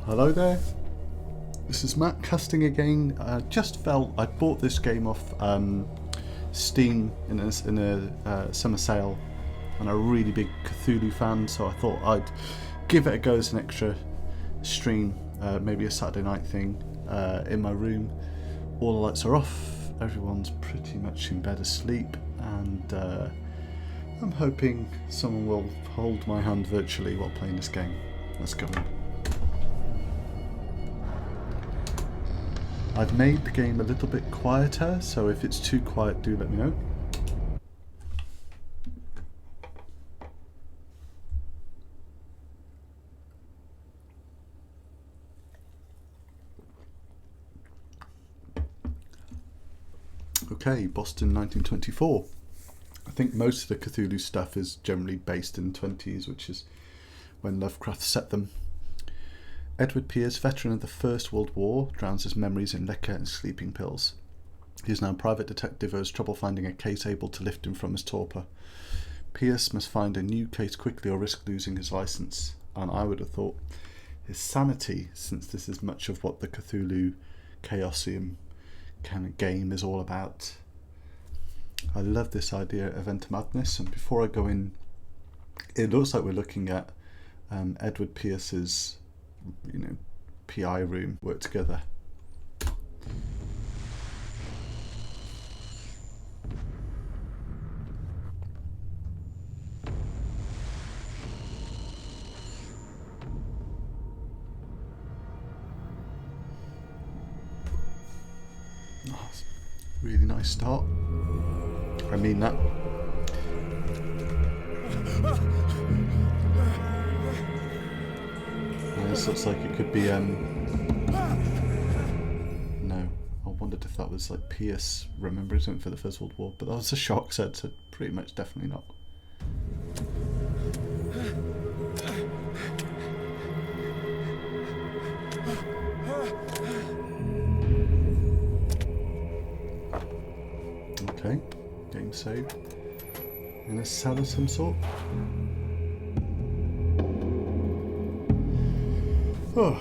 Hello there, this is Matt casting again. Just felt I bought this game off Steam in a summer sale, and I'm a really big Cthulhu fan, so I thought I'd give it a go as an extra stream, maybe a Saturday night thing in my room. All the lights are off, everyone's pretty much in bed asleep, and I'm hoping someone will hold my hand virtually while playing this game. Let's go on. I've made the game a little bit quieter, so if it's too quiet, do let me know. Okay, Boston 1924. I think most of the Cthulhu stuff is generally based in the 20s, which is when Lovecraft set them. Edward Pierce, veteran of the First World War, drowns his memories in liquor and sleeping pills. He is now a private detective who has trouble finding a case able to lift him from his torpor. Pierce must find a new case quickly or risk losing his licence, and I would have thought his sanity, since this is much of what the Cthulhu Chaosium kind of game is all about. I love this idea of Enter Madness, and before I go in, it looks like we're looking at Edward Pierce's PI room work together. Oh, really nice start. I mean that. This looks like it could be no, I wondered if that was like Pierce remembering something for the First World War, but that was a shock, so pretty much definitely not. Okay, game saved. In a cell of some sort. Oh,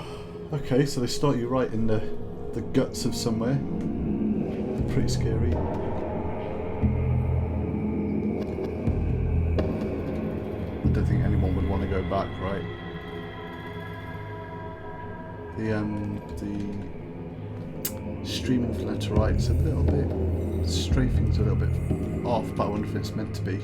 okay, so they start you right in the guts of somewhere. Pretty scary. I don't think anyone would want to go back, right? The streaming from left to right is a little bit, strafing's a little bit off, but I wonder if it's meant to be.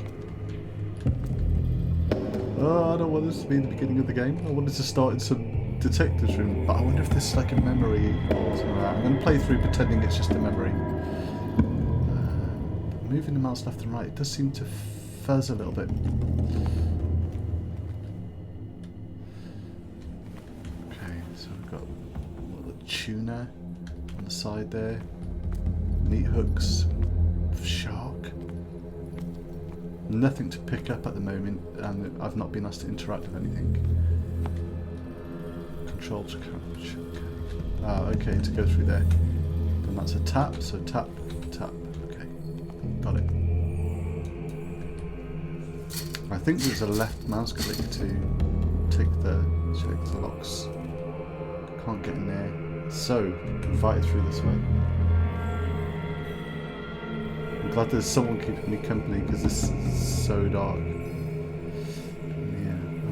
Oh, I don't want this to be the beginning of the game. I wanted to start in some detective's room, but I wonder if this is like a memory or something like that. I'm going to play through pretending it's just a memory. Moving the mouse left and right, it does seem to fuzz a little bit. Okay, so we've got a little tuna on the side there, meat hooks, shark. Nothing to pick up at the moment, and I've not been asked to interact with anything. Control to crouch. Okay, to go through there. And that's a tap, so tap, tap. Okay, got it. I think there's a left mouse click to take the locks. Can't get in there. So, invited through this way. I'm glad there's someone keeping me company because this is so dark.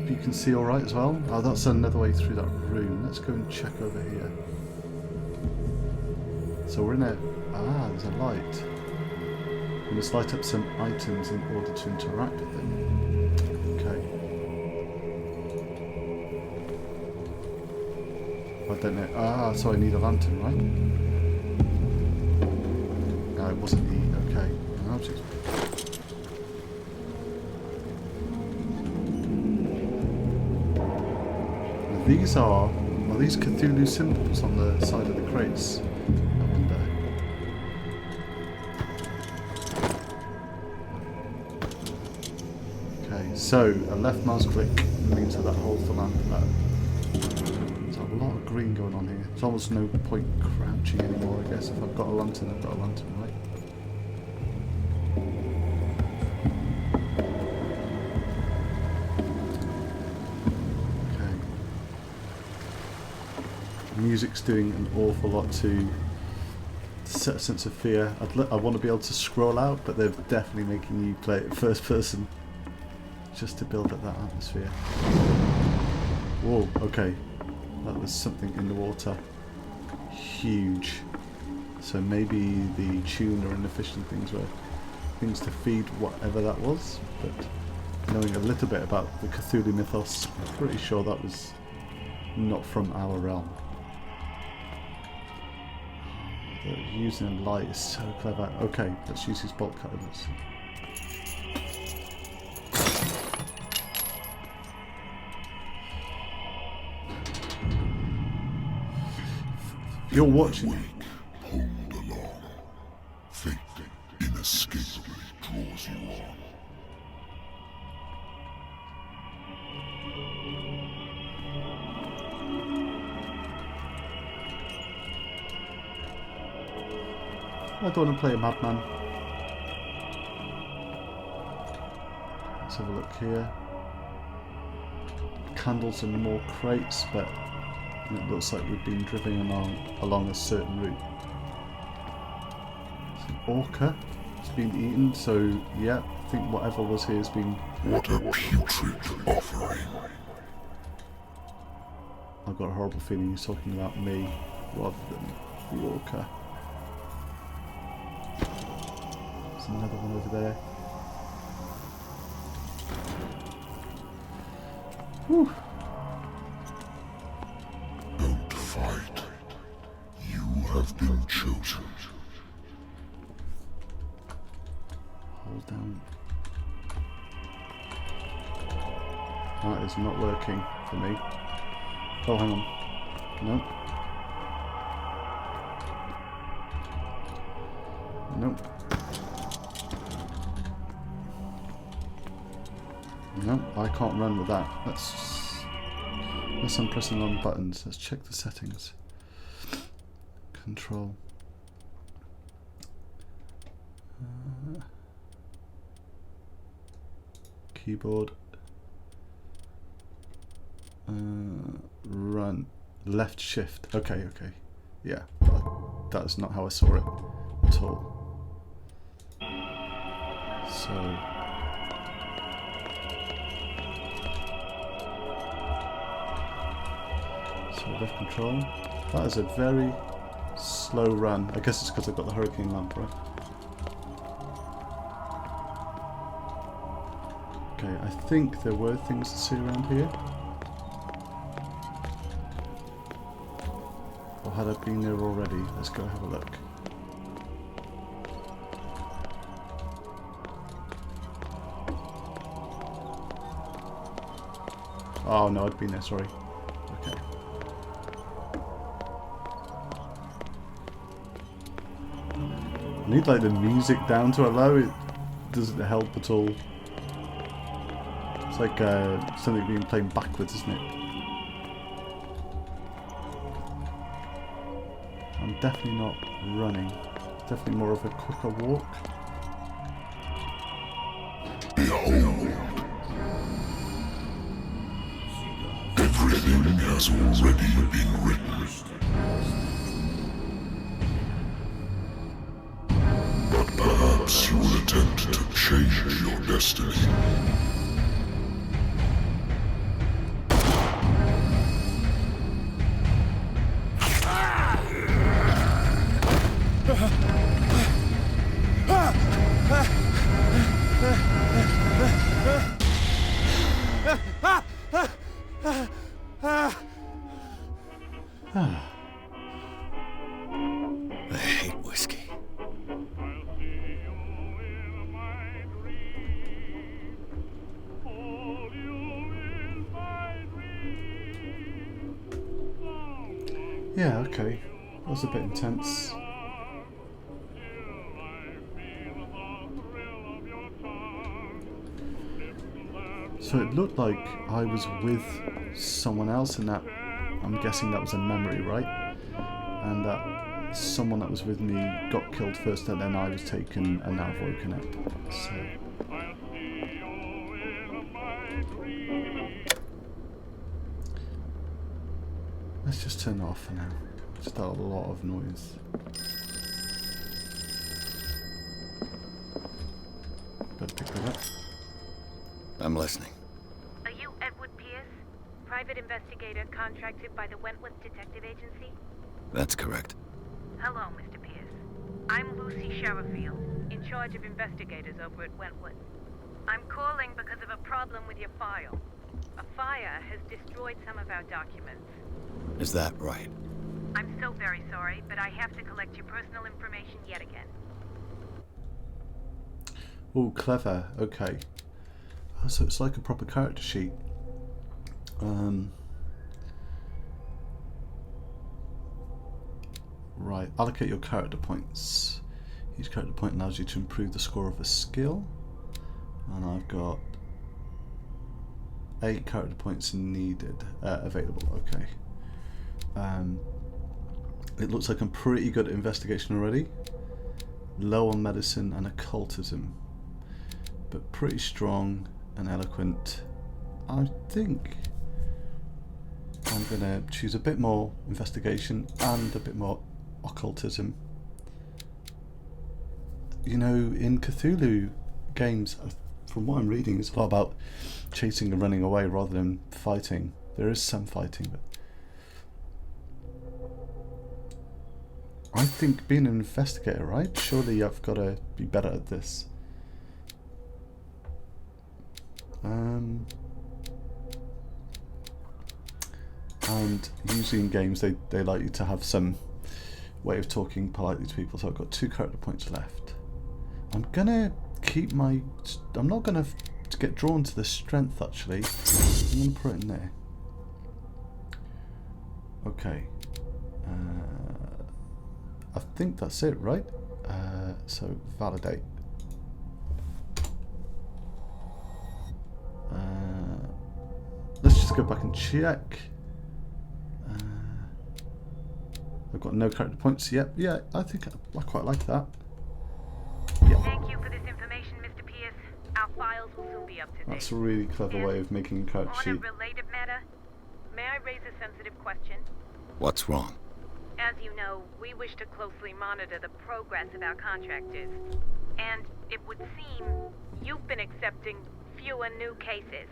You can see alright as well. Oh, that's another way through that room. Let's go and check over here. So we're in a... there's a light. We must light up some items in order to interact with them. Okay. I don't know. So I need a lantern, right? No, it wasn't the... Okay. I'll just... These are these Cthulhu symbols on the side of the crates? I wonder. Okay, so a left mouse click means that holds the lamp. There's a lot of green going on here. There's almost no point crouching anymore, I guess. If I've got a lantern, I've got a lantern, right? music's doing an awful lot to set a sense of fear. I want to be able to scroll out, but they're definitely making you play it first person just to build up that atmosphere. Whoa, okay. That was something in the water. Huge. So maybe the tuna and the fish and things were things to feed whatever that was, but knowing a little bit about the Cthulhu mythos, I'm pretty sure that was not from our realm. Using a light is so clever. Okay, let's use his bolt cutter. Let's see. You're watching. Hold along. Fate inescapably draws you on. I don't want to play a madman. Let's have a look here. Candles and more crates, but it looks like we've been driving along a certain route. It's an orca. It's been eaten, so yeah, I think whatever was here has been... What a putrid offering. I've got a horrible feeling he's talking about me rather than the orca. There's another one over there. Whew. Don't fight. You have been chosen. Hold down. That is not working for me. Oh, hang on. Nope. Nope. Nope, I can't run with that. Unless I'm pressing the wrong buttons. Let's check the settings. Control. Keyboard. Run. Left shift. Okay, okay. Yeah, that's not how I saw it at all. So... left control. That is a very slow run. I guess it's because I've got the hurricane lamp, right? Okay, I think there were things to see around here. Or had I been there already? Let's go have a look. Oh no, I'd been there, sorry. Okay. I need like the music down to a low, it doesn't help at all. It's like something being played backwards, isn't it? I'm definitely not running. Definitely more of a quicker walk. Behold. Everything has already been written. Perhaps you will attempt to change your destiny. I hate whiskey. Yeah, okay. That was a bit intense. So it looked like I was with someone else, and that, I'm guessing that was a memory, right? And that someone that was with me got killed first, and then I was taken and now woken up. So. Let's just turn it off for now. Just a lot of noise. Better pick that up. I'm listening. Are you Edward Pierce, private investigator contracted by the Wentworth Detective Agency? That's correct. Hello, Mr. Pierce. I'm Lucy Sherrifield, in charge of investigators over at Wentworth. I'm calling because of a problem with your file. A fire has destroyed some of our documents. Is that right? I'm so very sorry, but I have to collect your personal information yet again. Oh, clever. Okay. Oh, so it's like a proper character sheet. Right. Allocate your character points. Each character point allows you to improve the score of a skill. And I've got 8 character points needed, available. Okay. It looks like I'm pretty good at investigation already. Low on medicine and occultism, but pretty strong and eloquent. I think I'm gonna choose a bit more investigation and a bit more occultism. You know, in Cthulhu games, from what I'm reading, it's a lot about chasing and running away rather than fighting. There is some fighting, but I think being an investigator, right? Surely I've got to be better at this. And usually in games they like you to have some way of talking politely to people, so I've got 2 character points left. I'm gonna keep my... I'm not gonna get drawn to the strength actually. I'm gonna put it in there. Okay. I think that's it, right? So validate. Let's just go back and check. I've got no character points yet. Yeah, I think I quite like that. Yeah. Thank you for this information, Mr. Pierce. Our files will soon be up to date. That's a really clever way of making a character On sheet. a related matter, may I raise a sensitive question? What's wrong? As you know, we wish to closely monitor the progress of our contractors. And it would seem you've been accepting fewer new cases.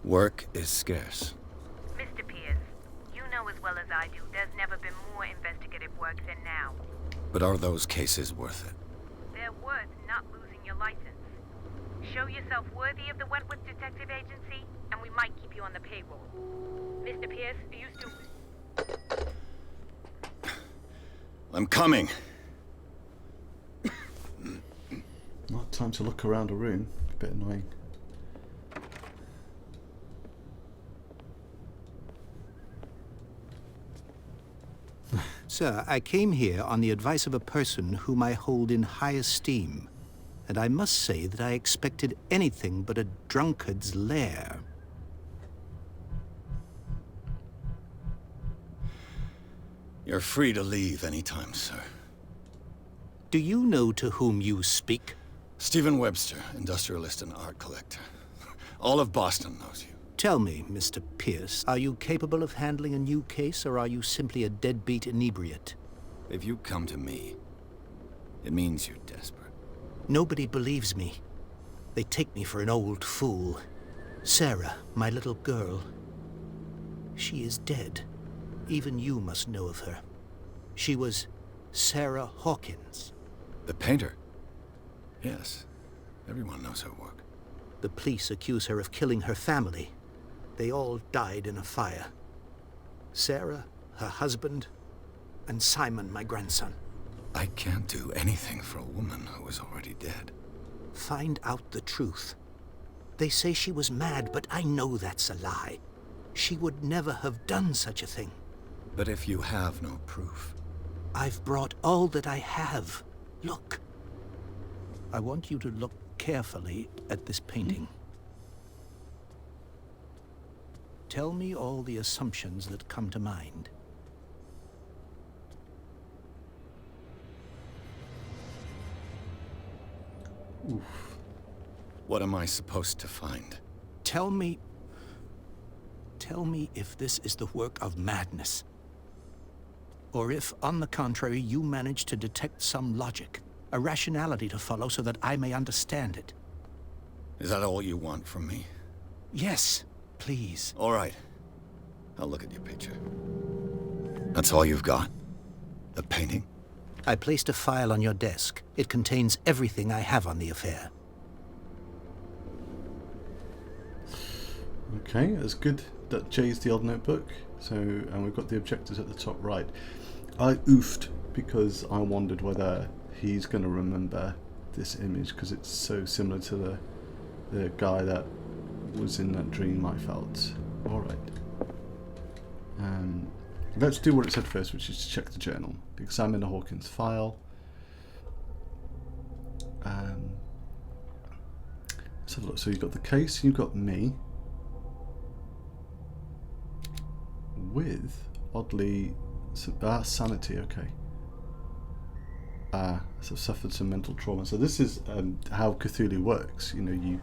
Work is scarce. Mr. Pierce, you know as well as I do, there's never been more investigative work than now. But are those cases worth it? They're worth not losing your license. Show yourself worthy of the Wentworth Detective Agency, and we might keep you on the payroll. Mr. Pierce, are you still... I'm coming. Not time to look around a room. A bit annoying. Sir, I came here on the advice of a person whom I hold in high esteem, and I must say that I expected anything but a drunkard's lair. You're free to leave anytime, sir. Do you know to whom you speak? Stephen Webster, industrialist and art collector. All of Boston knows you. Tell me, Mr. Pierce, are you capable of handling a new case, or are you simply a deadbeat inebriate? If you come to me, it means you're desperate. Nobody believes me. They take me for an old fool. Sarah, my little girl, she is dead. Even you must know of her. She was Sarah Hawkins. The painter? Yes. Everyone knows her work. The police accuse her of killing her family. They all died in a fire. Sarah, her husband, and Simon, my grandson. I can't do anything for a woman who is already dead. Find out the truth. They say she was mad, but I know that's a lie. She would never have done such a thing. But if you have no proof... I've brought all that I have. Look. I want you to look carefully at this painting. Tell me all the assumptions that come to mind. What am I supposed to find? Tell me Tell me if this is the work of madness. Or if, on the contrary, you manage to detect some logic, a rationality to follow so that I may understand it. Is that all you want from me? Yes, please. All right. I'll look at your picture. That's all you've got? The painting? I placed a file on your desk. It contains everything I have on the affair. Okay, it's good that Jay's the odd notebook. So, and we've got the objectives at the top right. I oofed because I wondered whether he's going to remember this image because it's so similar to the guy that was in that dream I felt. Alright. Let's do what it said first, which is to check the journal. Examine the Hawkins file. Let's have a look. So you've got the case, you've got me. With, oddly, sanity, okay. So suffered some mental trauma. So this is how Cthulhu works. You know, you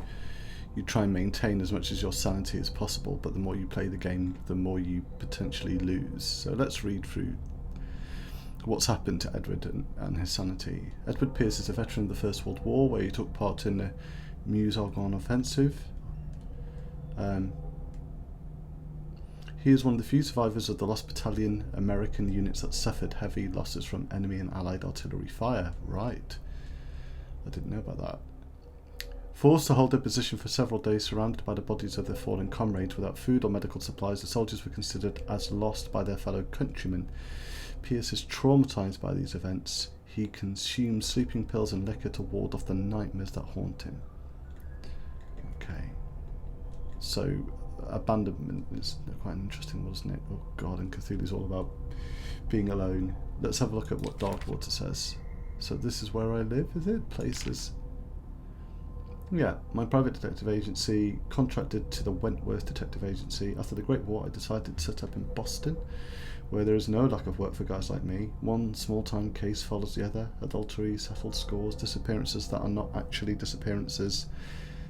try and maintain as much as your sanity as possible, but the more you play the game, the more you potentially lose. So let's read through what's happened to Edward and his sanity. Edward Pierce is a veteran of the First World War, where he took part in the Meuse-Argonne offensive. He is one of the few survivors of the Lost Battalion American units that suffered heavy losses from enemy and allied artillery fire. Right. I didn't know about that. Forced to hold their position for several days, surrounded by the bodies of their fallen comrades without food or medical supplies, the soldiers were considered as lost by their fellow countrymen. Pierce is traumatized by these events. He consumes sleeping pills and liquor to ward off the nightmares that haunt him. Okay. So, abandonment is quite interesting, wasn't it? Oh god, and Cthulhu's all about being alone. Let's have a look at what Darkwater says. So this is where I live, is it? Places. Yeah, my private detective agency contracted to the Wentworth Detective Agency. After the Great War, I decided to set up in Boston, where there is no lack of work for guys like me. One small-time case follows the other. Adultery, settled scores, disappearances that are not actually disappearances.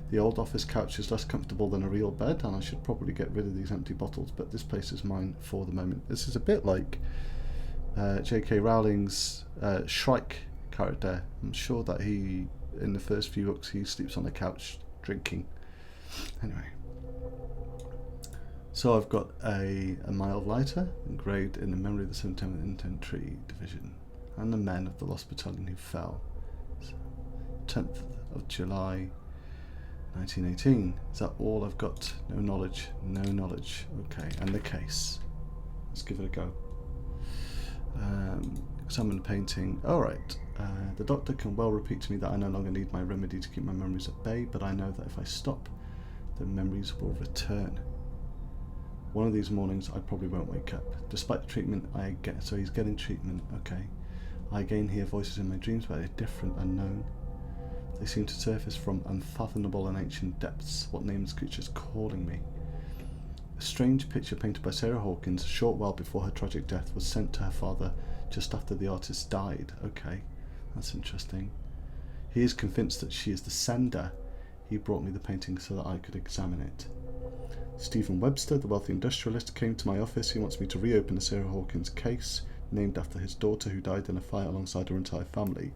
The old office couch is less comfortable than a real bed, and I should probably get rid of these empty bottles, but this place is mine for the moment. This is a bit like J.K. Rowling's Shrike character. I'm sure that he, in the first few books, he sleeps on the couch drinking. Anyway. So I've got a mild lighter engraved in the memory of the 17th Infantry Division and the men of the Lost Battalion who fell. So, 10th of July 1918. Is that all I've got? No knowledge. No knowledge. Okay, and the case. Let's give it a go. Examine the painting. Alright. The doctor can well repeat to me that I no longer need my remedy to keep my memories at bay, but I know that if I stop, the memories will return. One of these mornings I probably won't wake up. Despite the treatment I get, so he's getting treatment, okay. I again hear voices in my dreams, but they're different, unknown. They seem to surface from unfathomable and ancient depths. What nameless creature is calling me? A strange picture painted by Sarah Hawkins a short while before her tragic death was sent to her father just after the artist died. Okay, that's interesting. He is convinced that she is the sender. He brought me the painting so that I could examine it. Stephen Webster, the wealthy industrialist, came to my office. He wants me to reopen the Sarah Hawkins case, named after his daughter who died in a fire alongside her entire family.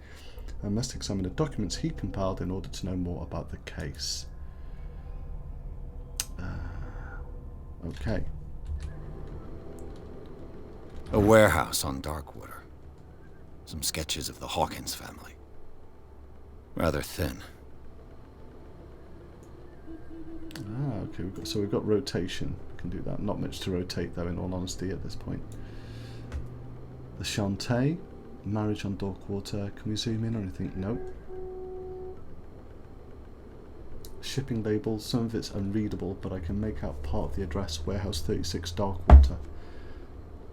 I must examine the documents he compiled in order to know more about the case. Okay. A warehouse on Darkwater. Some sketches of the Hawkins family. Rather thin. Okay. We've got rotation. We can do that. Not much to rotate though, in all honesty, at this point. The Shantae. Marriage on Darkwater. Can we zoom in or anything? Nope. Shipping labels. Some of it's unreadable, but I can make out part of the address, Warehouse 36, Darkwater.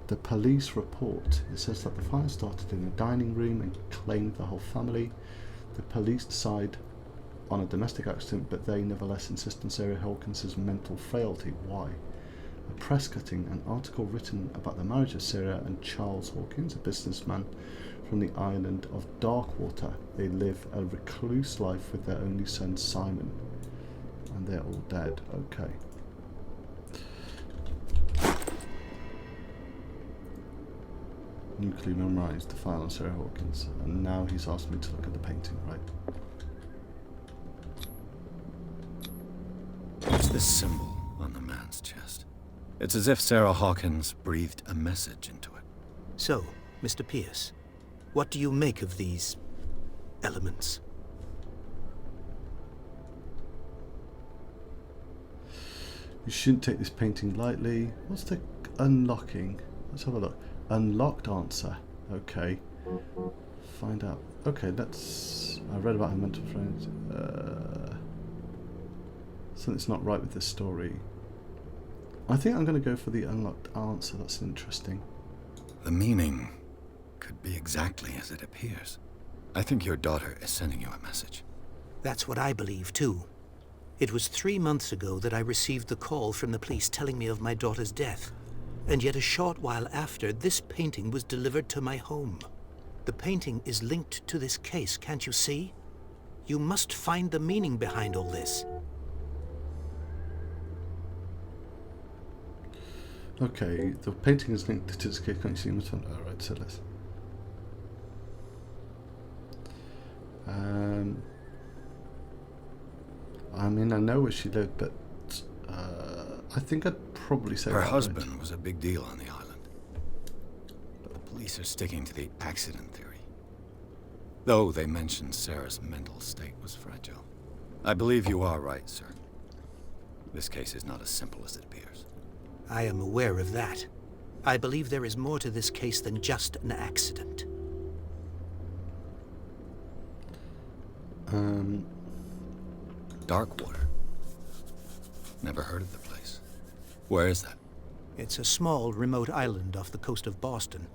The police report. It says that the fire started in a dining room and claimed the whole family. The police decide on a domestic accident, but they nevertheless insist on Sarah Hawkins' mental frailty. Why? A press cutting, an article written about the marriage of Sarah and Charles Hawkins, a businessman from the island of Darkwater. They live a recluse life with their only son Simon, and they're all dead. Okay. Nuclear memorised the file on Sarah Hawkins, and now he's asked me to look at the painting, right? What's this symbol on the man's chest? It's as if Sarah Hawkins breathed a message into it. So, Mr. Pierce, what do you make of these elements? You shouldn't take this painting lightly. What's the unlocking? Let's have a look. Unlocked answer. Okay. Find out. Okay, let's... I read about her mental friends. Something's not right with this story. I think I'm going to go for the unlocked answer. That's interesting. The meaning could be exactly as it appears. I think your daughter is sending you a message. That's what I believe, too. It was 3 months ago that I received the call from the police telling me of my daughter's death. And yet a short while after, this painting was delivered to my home. The painting is linked to this case, can't you see? You must find the meaning behind all this. Okay, the painting is linked to this case. Can't you see which one? Alright, so let's... I mean, I know where she lived, but I think I'd probably say her that husband was a big deal on the island. But the police are sticking to the accident theory. Though they mentioned Sarah's mental state was fragile. I believe you are right, sir. This case is not as simple as it appears. I am aware of that. I believe there is more to this case than just an accident. Darkwater. Never heard of the place. Where is that? It's a small, remote island off the coast of Boston.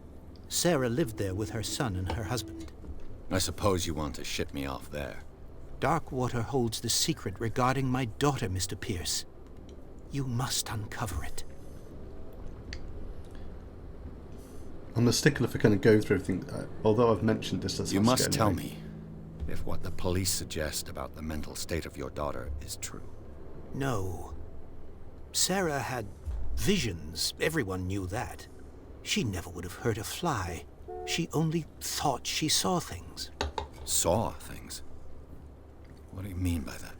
Sarah lived there with her son and her husband. I suppose you want to ship me off there. Darkwater holds the secret regarding my daughter, Mr. Pierce. You must uncover it. I'm a stickler for kind of going through everything. Although I've mentioned this, that's You not must scary. tell me if what the police suggest about the mental state of your daughter is true. No. Sarah had visions. Everyone knew that. She never would have hurt a fly. She only thought she saw things. Saw things? What do you mean by that?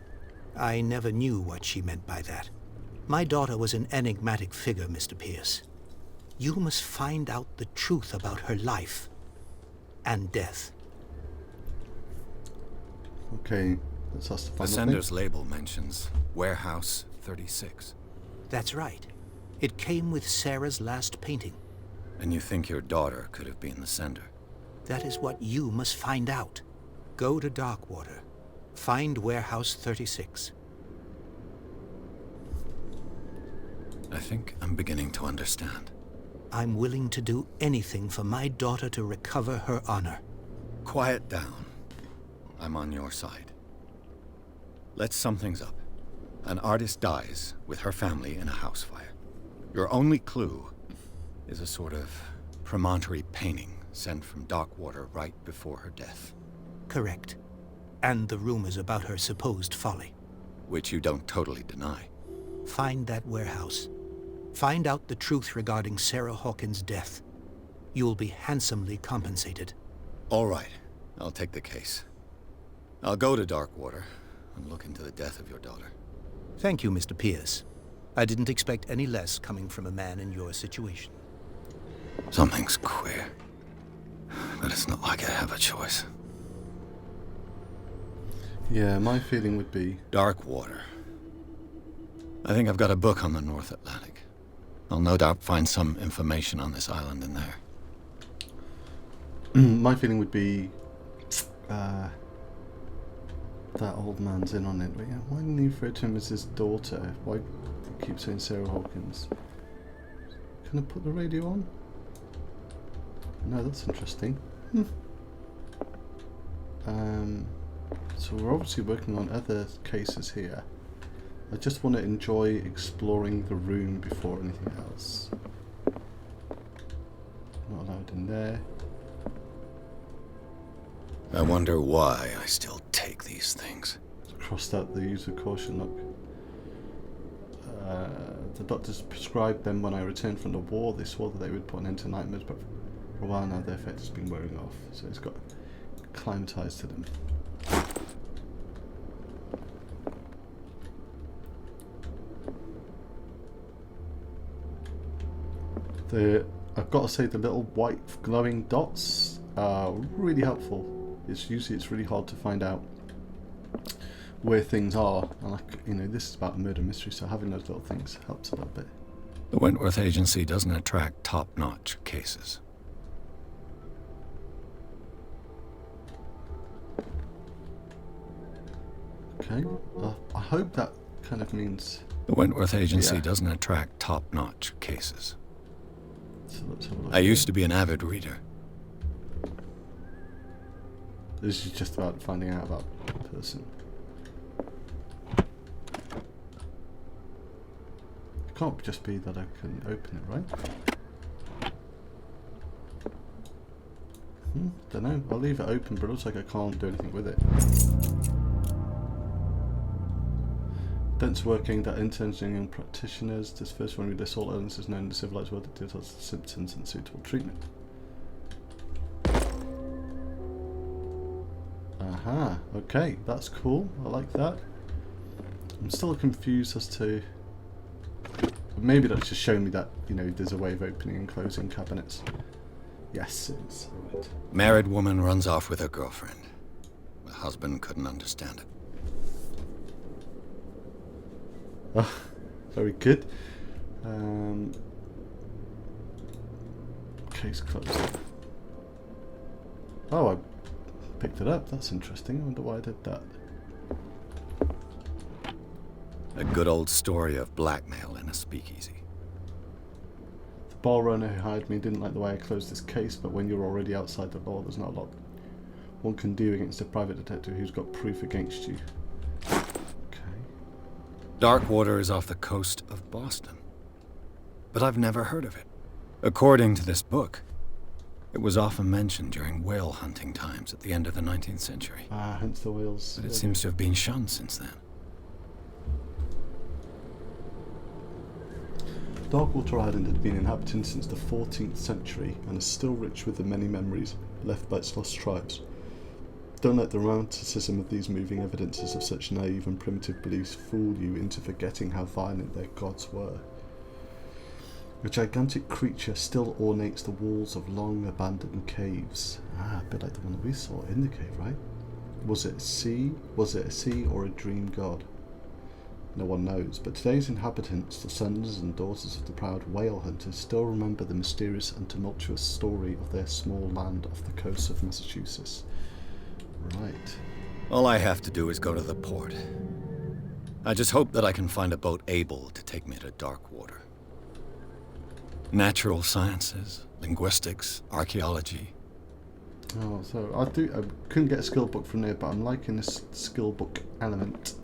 I never knew what she meant by that. My daughter was an enigmatic figure, Mr. Pierce. You must find out the truth about her life and death. Okay, let's ask the The final sender's label mentions Warehouse 36. That's right. It came with Sarah's last painting. And you think your daughter could have been the sender? That is what you must find out. Go to Darkwater. Find Warehouse 36. I think I'm beginning to understand. I'm willing to do anything for my daughter to recover her honor. Quiet down. I'm on your side. Let's sum things up. An artist dies with her family in a house fire. Your only clue is a sort of promontory painting sent from Darkwater right before her death. Correct. And the rumors about her supposed folly. Which you don't totally deny. Find that warehouse. Find out the truth regarding Sarah Hawkins' death. You'll be handsomely compensated. All right. I'll take the case. I'll go to Darkwater and look into the death of your daughter. Thank you, Mr. Pierce. I didn't expect any less coming from a man in your situation. Something's queer. But it's not like I have a choice. Yeah, my feeling would be... Darkwater. I think I've got a book on the North Atlantic. I'll no doubt find some information on this island in there. my feeling would be... that old man's in on it. But yeah, why didn't he refer to him as his daughter? Why keep saying Sarah Hawkins? Can I put the radio on? No, that's interesting. So we're obviously working on other cases here. I just want to enjoy exploring the room before anything else. Not allowed in there. I wonder why I still take these things. Crossed out the use of caution look. The doctors prescribed them when I returned from the war. They swore that they would put an end to nightmares, but For a while now, the effect has been wearing off, so it's got acclimatized to them. I've got to say, the little white glowing dots are really helpful. It's really hard to find out where things are, and this is about a murder mystery, so having those little things helps a little bit. The Wentworth Agency doesn't attract top-notch cases. Okay, I hope that kind of means... The Wentworth Agency doesn't attract top-notch cases. So let's have a look. I used to be an avid reader. This is just about finding out about the person. It can't just be that I can open it, right? Don't know. I'll leave it open, but it looks like I can't do anything with it. Dense work aimed at interns and young practitioners. This first one lists all illnesses known in the civilized world that details the symptoms and suitable treatment. Aha, okay, that's cool. I like that. I'm still confused as to... Maybe that's just showing me that, there's a way of opening and closing cabinets. Yes, it is. Right. Married woman runs off with her girlfriend. The husband couldn't understand it. Oh, very good. Case closed. Oh, I picked it up. That's interesting. I wonder why I did that. A good old story of blackmail in a speakeasy. The bar owner who hired me didn't like the way I closed this case, but when you're already outside the law, there's not a lot one can do against a private detective who's got proof against you. Darkwater is off the coast of Boston, but I've never heard of it. According to this book, it was often mentioned during whale hunting times at the end of the 19th century. Ah, hence the whales. But it seems to have been shunned since then. Darkwater Island had been inhabited since the 14th century and is still rich with the many memories left by its lost tribes. Don't let the romanticism of these moving evidences of such naive and primitive beliefs fool you into forgetting how violent their gods were. A gigantic creature still ornates the walls of long abandoned caves. Ah, a bit like the one that we saw in the cave, right? Was it a sea or a dream god? No one knows, but today's inhabitants, the sons and daughters of the proud whale hunters, still remember the mysterious and tumultuous story of their small land off the coast of Massachusetts. Right. All I have to do is go to the port. I just hope that I can find a boat able to take me to Darkwater. Natural sciences, linguistics, archaeology. Oh, so I couldn't get a skill book from there, but I'm liking this skill book element.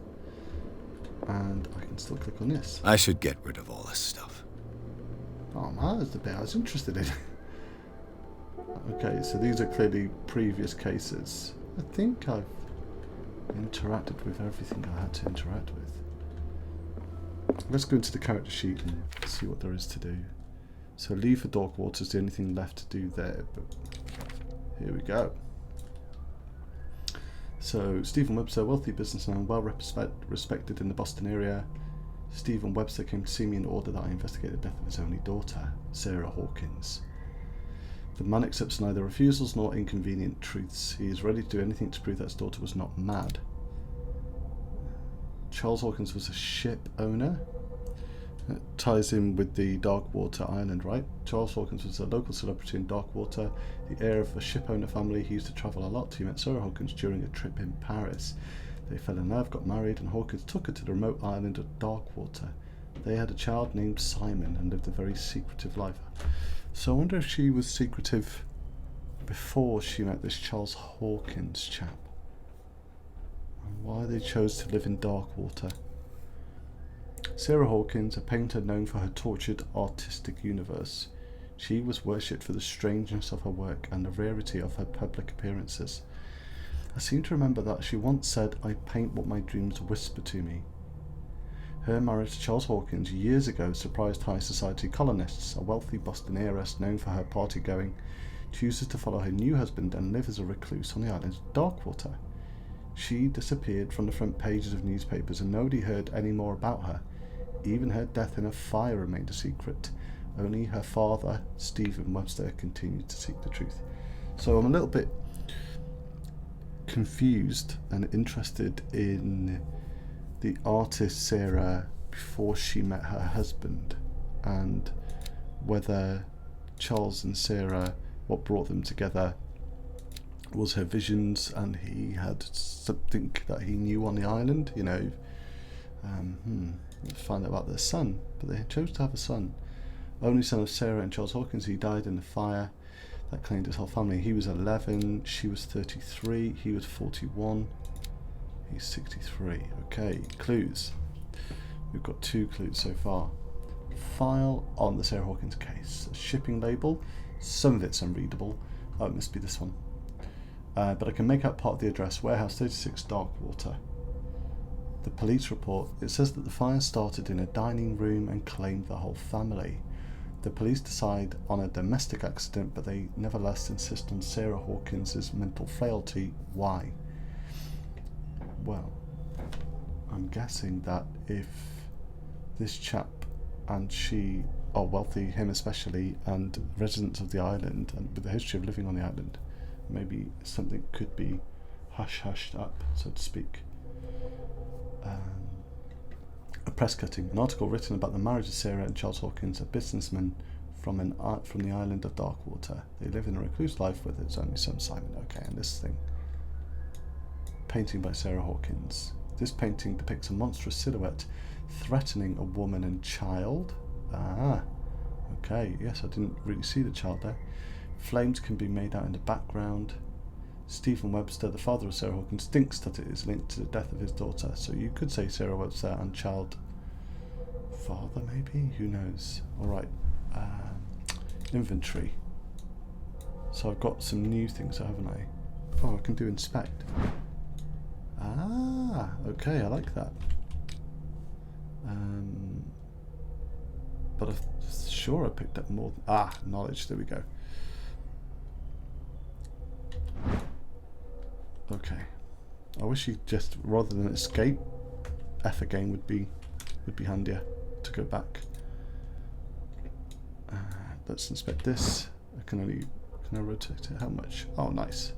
And I can still click on this. I should get rid of all this stuff. Oh man, that's the bit I was interested in. Okay, so these are clearly previous cases. I think I've interacted with everything I had to interact with. Let's go into the character sheet and see what there is to do. So leave for Darkwater is the only thing left to do there, but here we go. So Stephen Webster, wealthy businessman, well respected in the Boston area. Stephen Webster came to see me in order that I investigate the death of his only daughter, Sarah Hawkins. The man accepts neither refusals nor inconvenient truths. He is ready to do anything to prove that his daughter was not mad. Charles Hawkins was a ship owner. It ties in with the Darkwater Island, right? Charles Hawkins was a local celebrity in Darkwater, the heir of a ship owner family. He used to travel a lot. He met Sarah Hawkins during a trip in Paris. They fell in love, got married, and Hawkins took her to the remote island of Darkwater. They had a child named Simon and lived a very secretive life. So I wonder if she was secretive before she met this Charles Hawkins chap. And why they chose to live in Darkwater. Sarah Hawkins, a painter known for her tortured artistic universe. She was worshipped for the strangeness of her work and the rarity of her public appearances. I seem to remember that she once said, "I paint what my dreams whisper to me." Her marriage to Charles Hawkins years ago surprised high society colonists, a wealthy Boston heiress known for her party-going, chooses to follow her new husband and live as a recluse on the island of Darkwater. She disappeared from the front pages of newspapers and nobody heard any more about her. Even her death in a fire remained a secret. Only her father, Stephen Webster, continued to seek the truth. So I'm a little bit confused and interested in the artist Sarah before she met her husband, and whether Charles and Sarah, what brought them together was her visions, and he had something that he knew on the island, you know. Find out about their son, but they chose to have a son, only son of Sarah and Charles Hawkins. He died in the fire that claimed his whole family. He was 11, she was 33, he was 41, he's 63. Okay, clues. We've got 2 clues so far. File on the Sarah Hawkins case. A shipping label. Some of it's unreadable. Oh, it must be this one. But I can make out part of the address. Warehouse 36, Darkwater. The police report. It says that the fire started in a dining room and claimed the whole family. The police decide on a domestic accident, but they nevertheless insist on Sarah Hawkins' mental frailty. Why? Well, I'm guessing that if this chap and she are wealthy, him especially, and residents of the island, and with a history of living on the island, maybe something could be hushed up, so to speak. A press cutting, an article written about the marriage of Sarah and Charles Hawkins, a businessman from the island of Darkwater. They live in a recluse life with its only son Simon. Okay, and this thing. Painting by Sarah Hawkins. This painting depicts a monstrous silhouette threatening a woman and child. Ah, okay, yes, I didn't really see the child there. Flames can be made out in the background. Stephen Webster, the father of Sarah Hawkins, thinks that it is linked to the death of his daughter. So you could say Sarah Webster and child father, maybe? Who knows? Alright. Inventory. So I've got some new things, haven't I? Oh, I can do inspect. Ah, okay, I like that. But I'm sure I picked up more. Knowledge, there we go. Okay. I wish you just, rather than escape, F again would be handier to go back. Let's inspect this. Can I rotate it? How much? Oh, nice.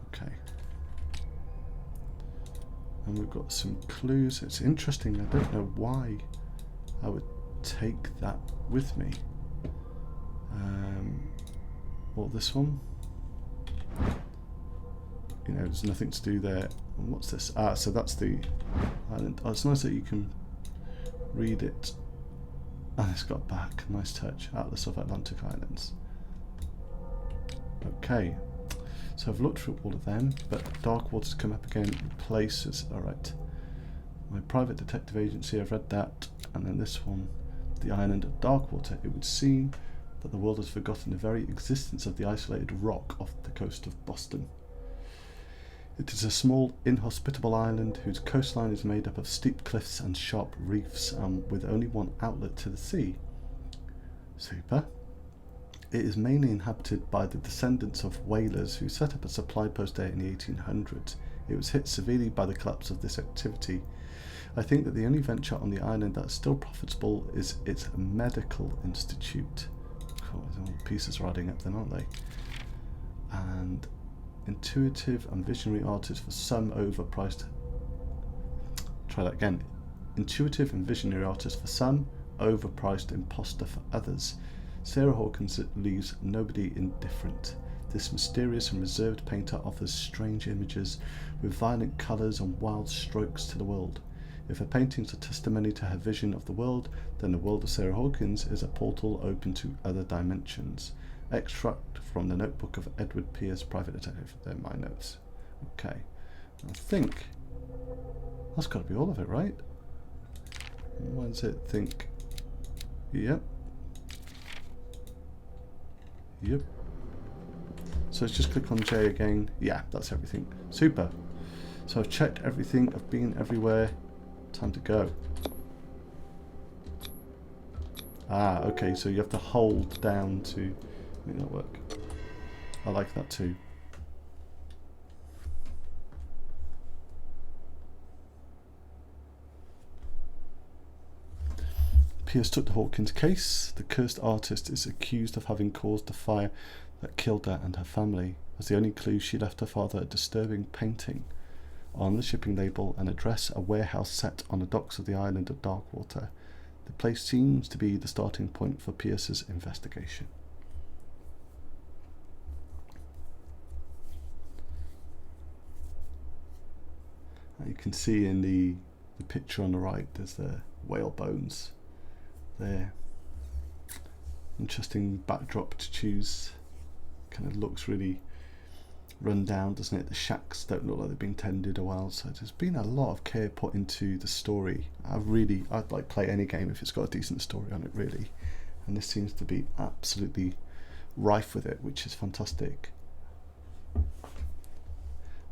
Okay. And we've got some clues. It's interesting. I don't know why I would take that with me. Or this one. You know, there's nothing to do there. And what's this? So that's the island. Oh, it's nice that you can read it. And it's got back. Nice touch. Atlas of Atlantic Islands. Okay. So I've looked through all of them, but Darkwater's come up again. Places. Alright. My private detective agency, I've read that. And then this one, the island of Darkwater. It would seem that the world has forgotten the very existence of the isolated rock off the coast of Boston. It is a small, inhospitable island whose coastline is made up of steep cliffs and sharp reefs, with only one outlet to the sea. Super. It is mainly inhabited by the descendants of whalers who set up a supply post there in the 1800s. It was hit severely by the collapse of this activity. I think that the only venture on the island that's still profitable is its medical institute. Cool, all the pieces are adding up then, aren't they? And intuitive and visionary artists for some, overpriced. Try that again. Intuitive and visionary artists for some, overpriced imposter for others. Sarah Hawkins leaves nobody indifferent. This mysterious and reserved painter offers strange images with violent colours and wild strokes to the world. If her paintings are testimony to her vision of the world, then the world of Sarah Hawkins is a portal open to other dimensions. Extract from the notebook of Edward Pierce, private detective. They're my notes. Okay. I think that's got to be all of it, right? What does it think? Yep. Yep. So let's just click on J again. Yeah, that's everything. Super. So I've checked everything. I've been everywhere. Time to go. Okay. So you have to hold down to make that work. I like that too. Pierce took the Hawkins case. The cursed artist is accused of having caused the fire that killed her and her family. As the only clue, she left her father a disturbing painting. On the shipping label, an address, a warehouse set on the docks of the island of Darkwater. The place seems to be the starting point for Pierce's investigation. You can see in the picture on the right, there's the whale bones there. Interesting backdrop to choose. Kind of looks really run down, doesn't it? The shacks don't look like they've been tended a while, so there's been a lot of care put into the story. I'd like play any game if it's got a decent story on it, really, and this seems to be absolutely rife with it, which is fantastic.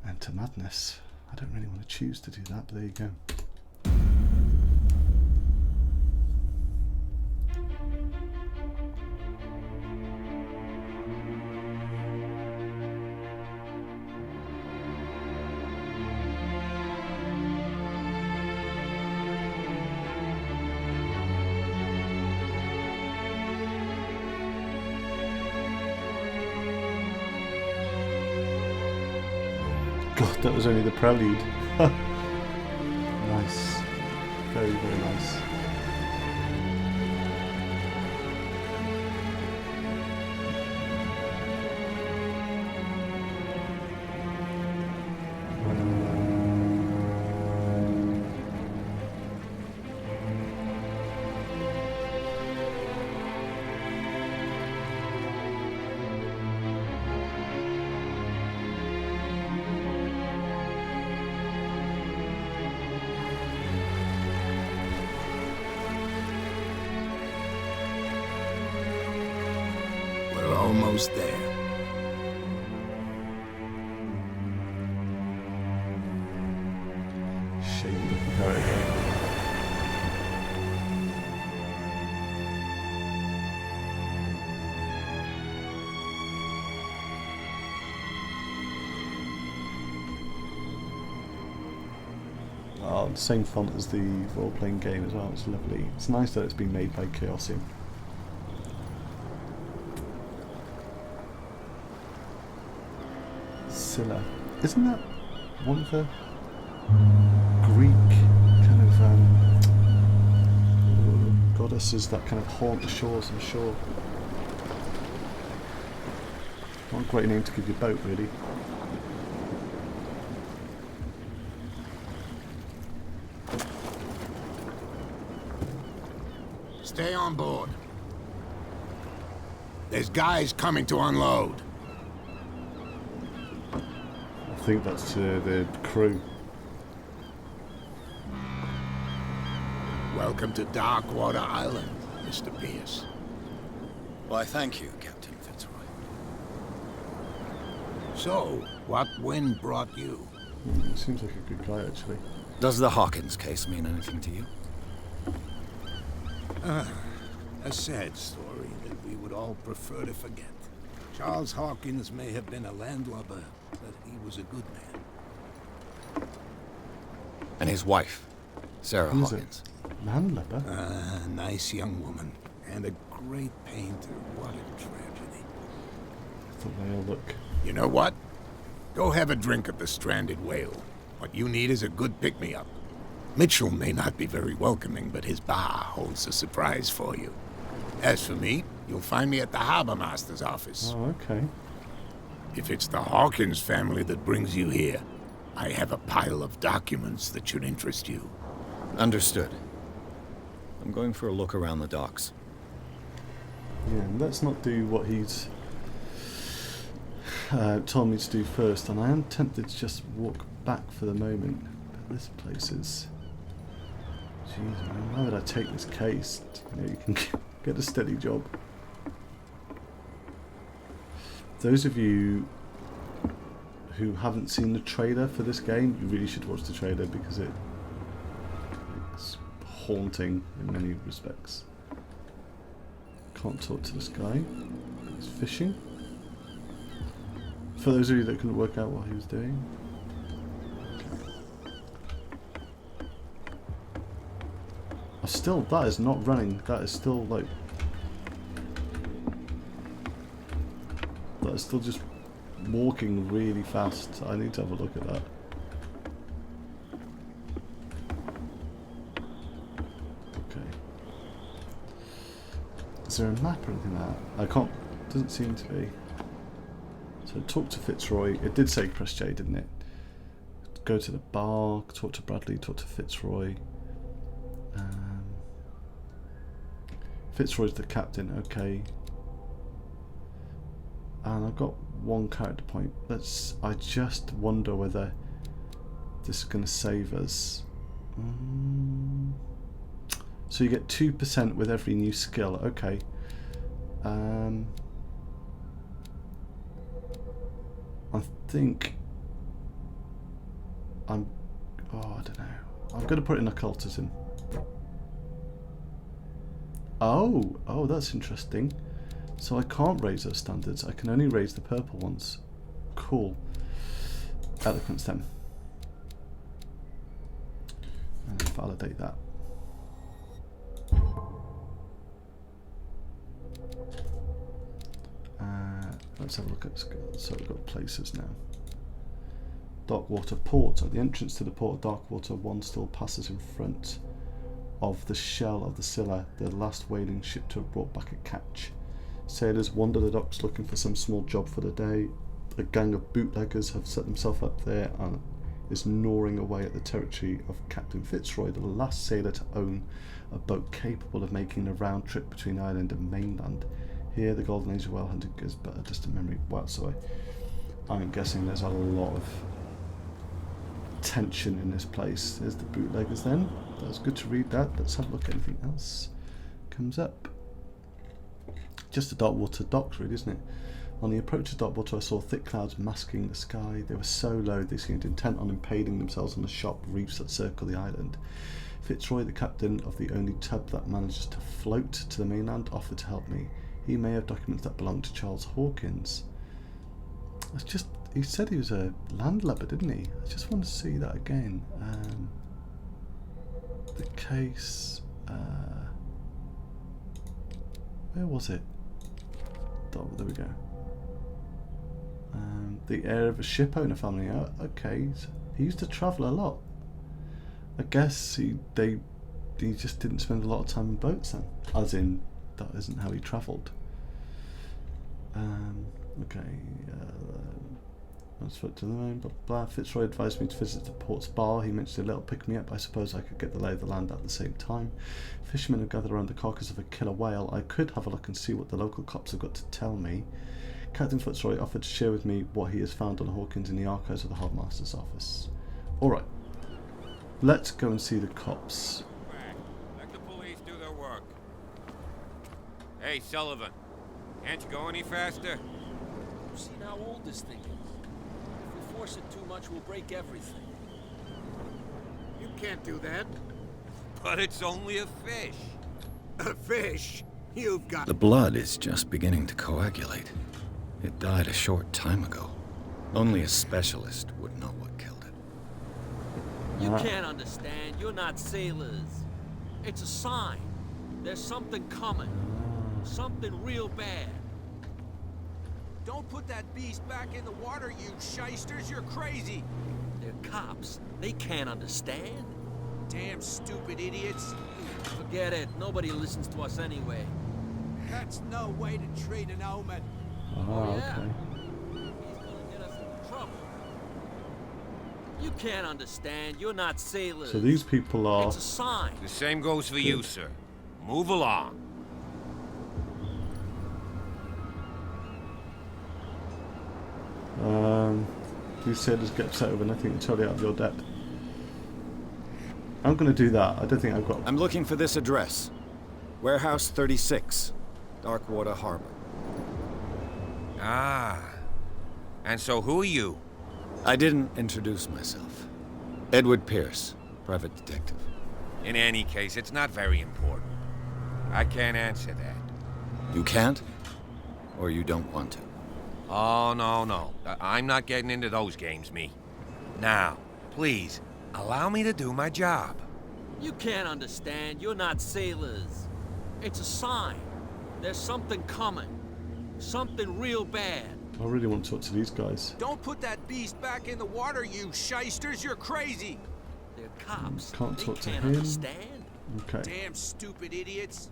And to madness. I don't really want to choose to do that, but there you go. God, that was only the prelude. Nice. Very, very nice. Almost there. Shady looking character. Oh, the same font as the role-playing game as well. It's lovely. It's nice that it's been made by Chaosium. Scylla. Isn't that one of the Greek kind of goddesses that kind of haunt the shores, I'm sure? What a great name to give your boat, really. Stay on board. There's guys coming to unload. I think that's the crew. Welcome to Darkwater Island, Mr. Pierce. Why, thank you, Captain Fitzroy. So, what wind brought you? Seems like a good guy, actually. Does the Hawkins case mean anything to you? A sad story that we would all prefer to forget. Charles Hawkins may have been a landlubber, but he was a good man. And his wife, Sarah Who's Hawkins. Landlubber? A nice young woman, and a great painter. What a tragedy. I thought they all look... You know what? Go have a drink at the Stranded Whale. What you need is a good pick-me-up. Mitchell may not be very welcoming, but his bar holds a surprise for you. As for me, you'll find me at the Harbor Master's office. Oh, okay. If it's the Hawkins family that brings you here, I have a pile of documents that should interest you. Understood. I'm going for a look around the docks. Yeah, and let's not do what he's told me to do first, and I am tempted to just walk back for the moment. But this place is... Jeez, man, why would I take this case? You know, you can get a steady job. Those of you who haven't seen the trailer for this game, you really should watch the trailer because it's haunting in many respects. Can't talk to this guy. He's fishing. For those of you that couldn't work out what he was doing. Still, that is not running. That is still like... That is still just walking really fast. I need to have a look at that. Okay. Is there a map or anything like that? I can't... Doesn't seem to be. So talk to Fitzroy. It did say press J, didn't it? Go to the bar, talk to Bradley, talk to Fitzroy. Fitzroy's the captain, okay. And I've got one character point. I just wonder whether this is going to save us. So you get 2% with every new skill, okay. I think I don't know. I'm going to put in occultism. Oh, that's interesting. So I can't raise those standards. I can only raise the purple ones. Cool. Eloquence then. And then validate that. Let's have a look at skills. So we've got places now. Darkwater Port. At the entrance to the port of Darkwater, one still passes in front of the shell of the Scylla, the last whaling ship to have brought back a catch. Sailors wander the docks looking for some small job for the day. A gang of bootleggers have set themselves up there and is gnawing away at the territory of Captain Fitzroy, the last sailor to own a boat capable of making the round trip between island and mainland. Here the golden age of whale hunting is but a distant memory. Wow, so I'm guessing there's a lot of tension in this place. There's the bootleggers then. That's good to read that. Let's have a look at anything else comes up. Just the Darkwater docks really, isn't it? On the approach to Darkwater I saw thick clouds masking the sky. They were so low they seemed intent on impaling themselves on the sharp reefs that circle the island. Fitzroy, the captain of the only tub that manages to float to the mainland, offered to help me. He may have documents that belong to Charles Hawkins. He said he was a landlubber, didn't he? I just want to see that again. The case... where was it? Oh, there we go. The heir of a ship owner family. Oh, okay, so he used to travel a lot. I guess he just didn't spend a lot of time in boats then. As in, that isn't how he travelled. Okay. Let's foot to the main. Blah blah. Fitzroy advised me to visit the port's bar. He mentioned a little pick-me-up. I suppose I could get the lay of the land at the same time. Fishermen have gathered around the carcass of a killer whale. I could have a look and see what the local cops have got to tell me. Captain Fitzroy offered to share with me what he has found on Hawkins in the archives of the Harbourmaster's office. Alright. Let's go and see the cops. Let the police do their work. Hey, Sullivan. Can't you go any faster? You've seen how old this thing is. If we force it too much, we'll break everything. You can't do that. But it's only a fish. A fish? You've got... The blood is just beginning to coagulate. It died a short time ago. Only a specialist would know what killed it. You can't understand. You're not sailors. It's a sign. There's something coming. Something real bad. Don't put that beast back in the water, you shysters. You're crazy. They're cops. They can't understand. Damn stupid idiots. Forget it. Nobody listens to us anyway. That's no way to treat an omen. Oh, yeah? Okay. He's gonna get us into trouble. You can't understand. You're not sailors. So these people are... It's a sign. The same goes for you, sir. Move along. These sailors get upset over nothing entirely out of your depth. I'm going to do that. I don't think I've got... I'm looking for this address. Warehouse 36, Darkwater Harbor. Ah. And so who are you? I didn't introduce myself. Edward Pierce, private detective. In any case, it's not very important. I can't answer that. You can't? Or you don't want to? Oh, no. I'm not getting into those games, me. Now, please, allow me to do my job. You can't understand. You're not sailors. It's a sign. There's something coming. Something real bad. I really want to talk to these guys. Don't put that beast back in the water, you shysters. You're crazy. They're cops. Can't They talk to can't him. understand. Okay. Damn stupid idiots.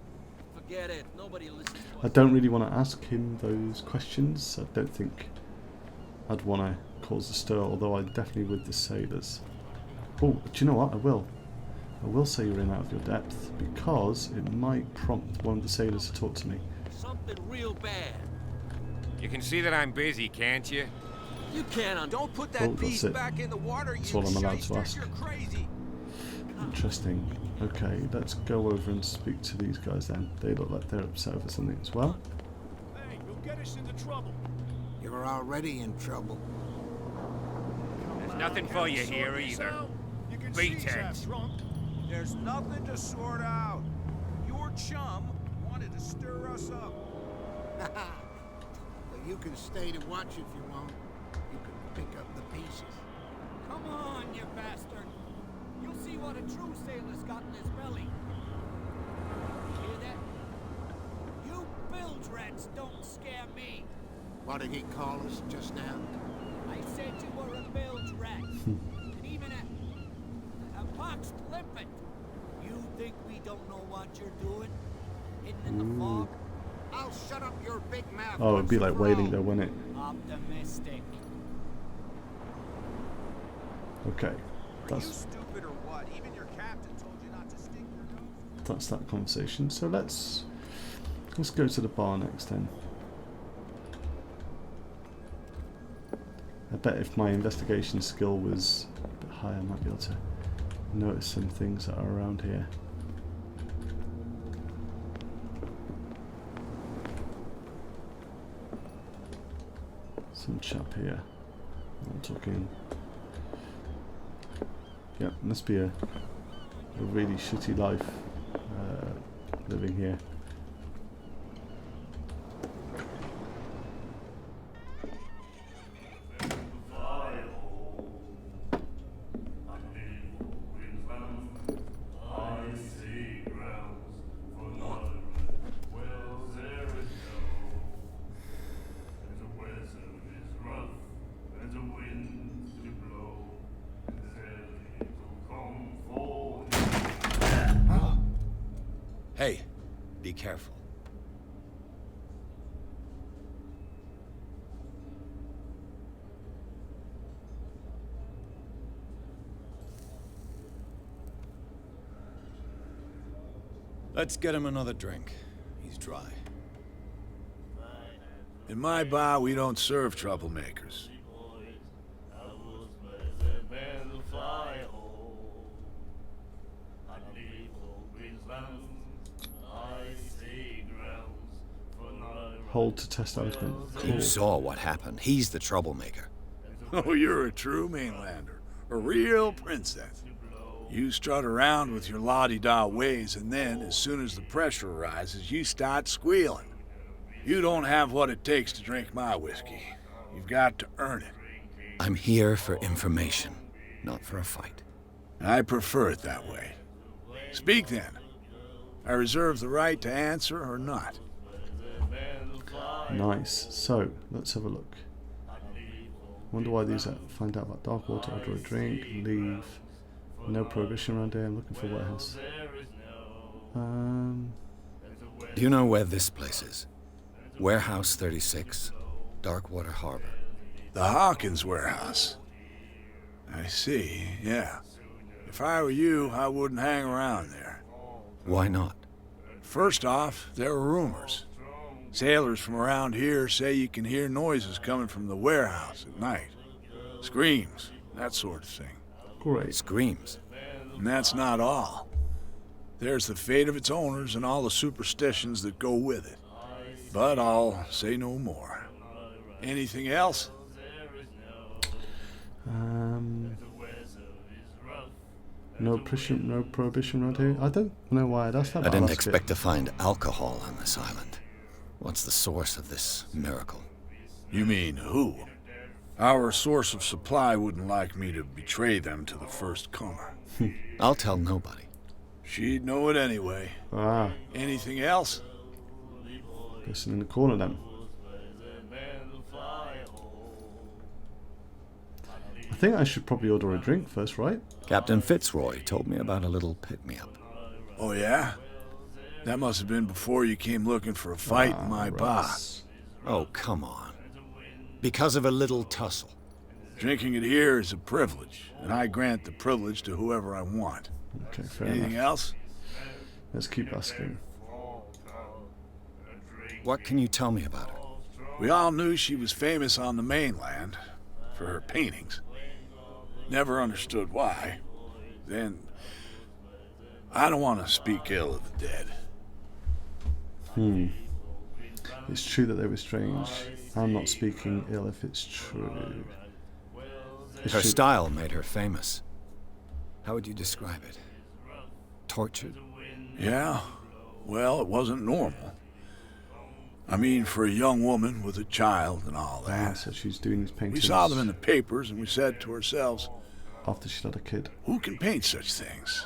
Forget it. Nobody listens to I us. don't really want to ask him those questions. I don't think I'd want to cause a stir, although I definitely would the sailors. Oh, do you know what? I will. I will say you're in out of your depth, because it might prompt one of the sailors to talk to me. Something real bad. You can see that I'm busy, can't you? You can't understand. Don't put Oh, that that's beast it. back in the water, That's you all I'm allowed to shysters. ask. You're crazy. Interesting. Okay, let's go over and speak to these guys then. They look like they're upset over something as well. Hey, you'll get us into trouble. You're already in trouble. There's nothing for you here either. You can Beat see he's it. half drunk. There's nothing to sort out. Your chum wanted to stir us up. Well, you can stay to watch if you want. You can pick up the pieces. Come on, you bastard. You'll see what a true sailor's got in his belly. Hear that? You bilge rats don't scare me. What did he call us just now? I said you were a bilge rat. And even a poxed limpet. You think we don't know what you're doing? Hidden in the fog? I'll shut up your big mouth. Oh, it'd be once like and for wailing all. though, wouldn't it? Optimistic. Okay. Are you That's stupid or what? Even your captain told you not to stick your nose. that's that conversation. So let's go to the bar next then. I bet if my investigation skill was a bit higher, I might be able to notice some things that are around here. Some chap here. I'm talking. Yeah, must be a really shitty life living here. Hey, be careful. Let's get him another drink. He's dry. In my bar, we don't serve troublemakers. Hold to test argument. You saw what happened. He's the troublemaker. Oh, you're a true mainlander. A real princess. You strut around with your la-di-da ways, and then, as soon as the pressure rises, you start squealing. You don't have what it takes to drink my whiskey. You've got to earn it. I'm here for information, not for a fight. I prefer it that way. Speak then. I reserve the right to answer or not. Nice. So let's have a look. Wonder why these are. Find out about dark water, order a drink, leave. No prohibition around here. I'm looking for warehouse. Do you know where this place is? Warehouse 36, Darkwater Harbor. The Hawkins warehouse. I see, yeah. If I were you, I wouldn't hang around there. Why not? First off, there are rumors. Sailors from around here say you can hear noises coming from the warehouse at night. Screams, that sort of thing. Great. Screams. And that's not all. There's the fate of its owners and all the superstitions that go with it. But I'll say no more. Anything else? No prohibition around here. I don't know why I'd ask that. I but I'll didn't ask expect to find alcohol on this island. What's the source of this miracle? You mean who? Our source of supply wouldn't like me to betray them to the first comer. I'll tell nobody. She'd know it anyway. Ah, Anything else? person in the corner then. I think I should probably order a drink first, right? Captain Fitzroy told me about a little pick-me-up. Oh, yeah? That must have been before you came looking for a fight in my bar. Oh, come on. Because of a little tussle. Drinking it here is a privilege, and I grant the privilege to whoever I want. Okay, fair Anything enough. else? Let's keep asking. What can you tell me about her? We all knew she was famous on the mainland for her paintings. Never understood why. Then, I don't want to speak ill of the dead. It's true that they were strange. I'm not speaking ill if it's true. Her style made her famous. How would you describe it? Tortured? Yeah? Well, it wasn't normal. I mean, for a young woman with a child and all that. So she's doing these We paintings. saw them in the papers and we said to ourselves, after she had a kid. who can paint such things?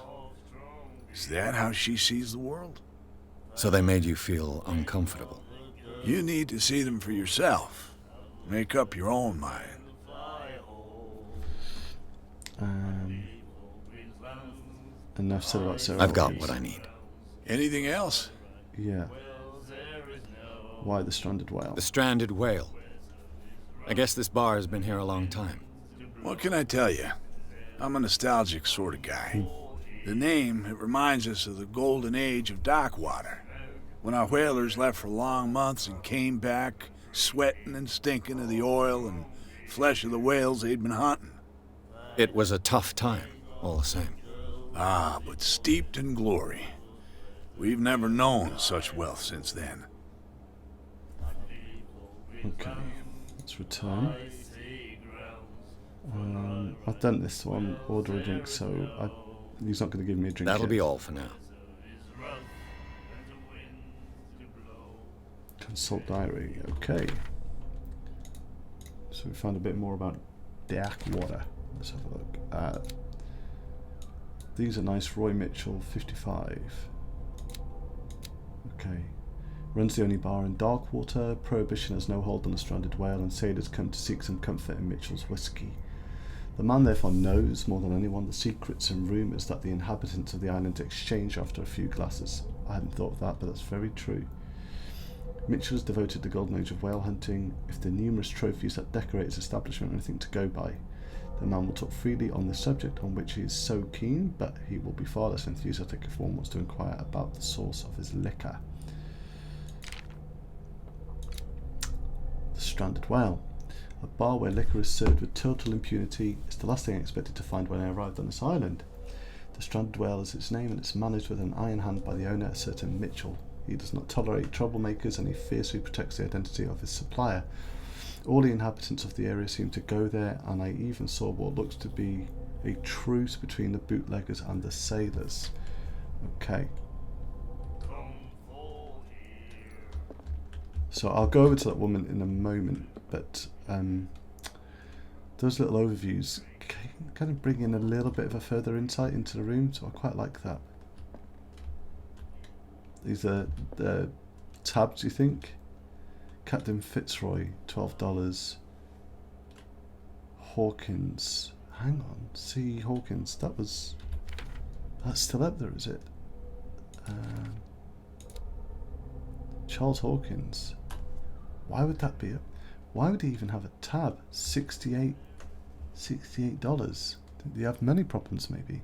Is that how she sees the world? So they made you feel uncomfortable. You need to see them for yourself. Make up your own mind. Enough said about Sarah. I've got Hawkins. what I need. Anything else? Yeah. Why the stranded whale? The stranded whale. I guess this bar has been here a long time. What can I tell you? I'm a nostalgic sort of guy. The name, it reminds us of the golden age of dock water, when our whalers left for long months and came back sweating and stinking of the oil and flesh of the whales they'd been hunting. It was a tough time, all the same. Ah, but steeped in glory. We've never known such wealth since then. Okay, let's return. I've done this one, order a drink, so he's not going to give me a drink. That'll yet. be all for now. Consult diary, okay. So we found a bit more about dark water. Let's have a look. These are nice. Roy Mitchell, 55. Okay. Runs the only bar in Darkwater. Prohibition has no hold on the stranded whale, and sailors come to seek some comfort in Mitchell's whiskey. The man therefore knows, more than anyone, the secrets and rumours that the inhabitants of the island exchange after a few glasses. I hadn't thought of that, but that's very true. Mitchell is devoted to the golden age of whale hunting. If the numerous trophies that decorate his establishment are anything to go by, the man will talk freely on the subject on which he is so keen, but he will be far less enthusiastic if one wants to inquire about the source of his liquor. The stranded whale. A bar where liquor is served with total impunity is the last thing I expected to find when I arrived on this island. The stranded whale is its name, and it's managed with an iron hand by the owner, a certain Mitchell. He does not tolerate troublemakers, and he fiercely protects the identity of his supplier. All the inhabitants of the area seem to go there, and I even saw what looks to be a truce between the bootleggers and the sailors. Okay. So I'll go over to that woman in a moment, but those little overviews kind of bring in a little bit of a further insight into the room, so I quite like that. These are the tabs, you think? Captain Fitzroy, $12. Hawkins. Hang on. C. Hawkins. That's still up there, is it? Charles Hawkins. Why would that be up? Why would he even have a tab? $68. Do you have money problems, maybe?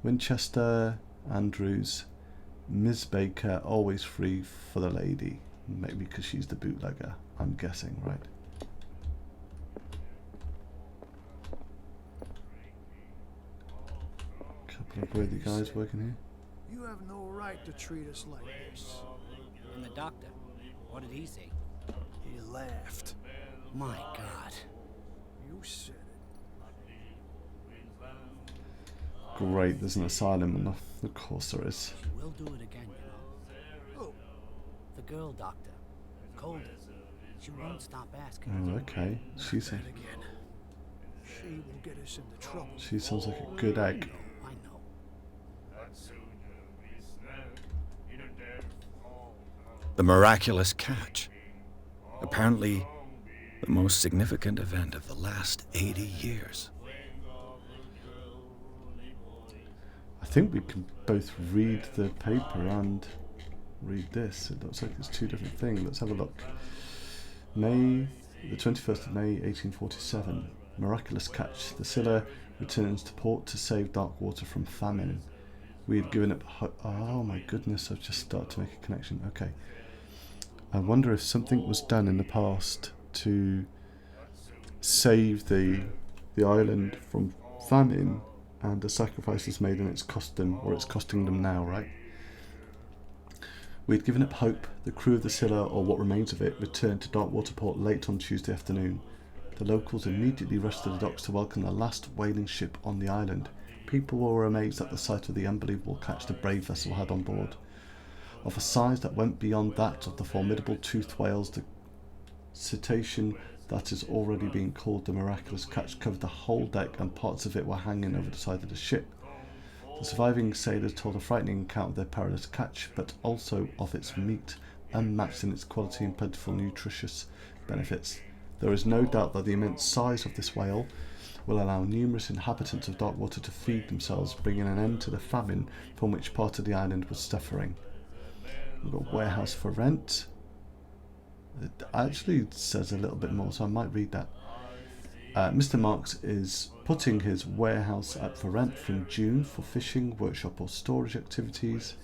Winchester, Andrews, Ms. Baker, always free for the lady. Maybe because she's the bootlegger, I'm guessing, right? Couple of worthy guys working here. You have no right to treat us like this. And the doctor, what did he say? He laughed. My God. You said it. Great, there's an asylum, and of course there is. She will do it again, you know. Who? The girl doctor. Colden. She won't stop asking. Oh, okay. She will get us into trouble. She sounds like a good egg. I know. The miraculous catch. Apparently, the most significant event of the last 80 years. I think we can both read the paper and read this. It looks like it's two different things. Let's have a look. The 21st of May, 1847. Miraculous catch. The Scylla returns to port to save Darkwater from famine. We had given up oh my goodness, I've just started to make a connection. Okay. I wonder if something was done in the past to save the island from famine, and a sacrifice is made and it's costing them now, right? We had given up hope. The crew of the Scylla, or what remains of it, returned to Darkwater Port late on Tuesday afternoon. The locals immediately rushed to the docks to welcome the last whaling ship on the island. People were amazed at the sight of the unbelievable catch the brave vessel had on board. Of a size that went beyond that of the formidable toothed whales, the cetacean that is already being called the miraculous catch covered the whole deck, and parts of it were hanging over the side of the ship. The surviving sailors told a frightening account of their perilous catch, but also of its meat, unmatched in its quality and plentiful nutritious benefits. There is no doubt that the immense size of this whale will allow numerous inhabitants of Darkwater to feed themselves, bringing an end to the famine from which part of the island was suffering. We've got warehouse for rent. It actually says a little bit more, so I might read that. Mr. Marks is putting his warehouse up for rent from June for fishing, workshop or storage activities.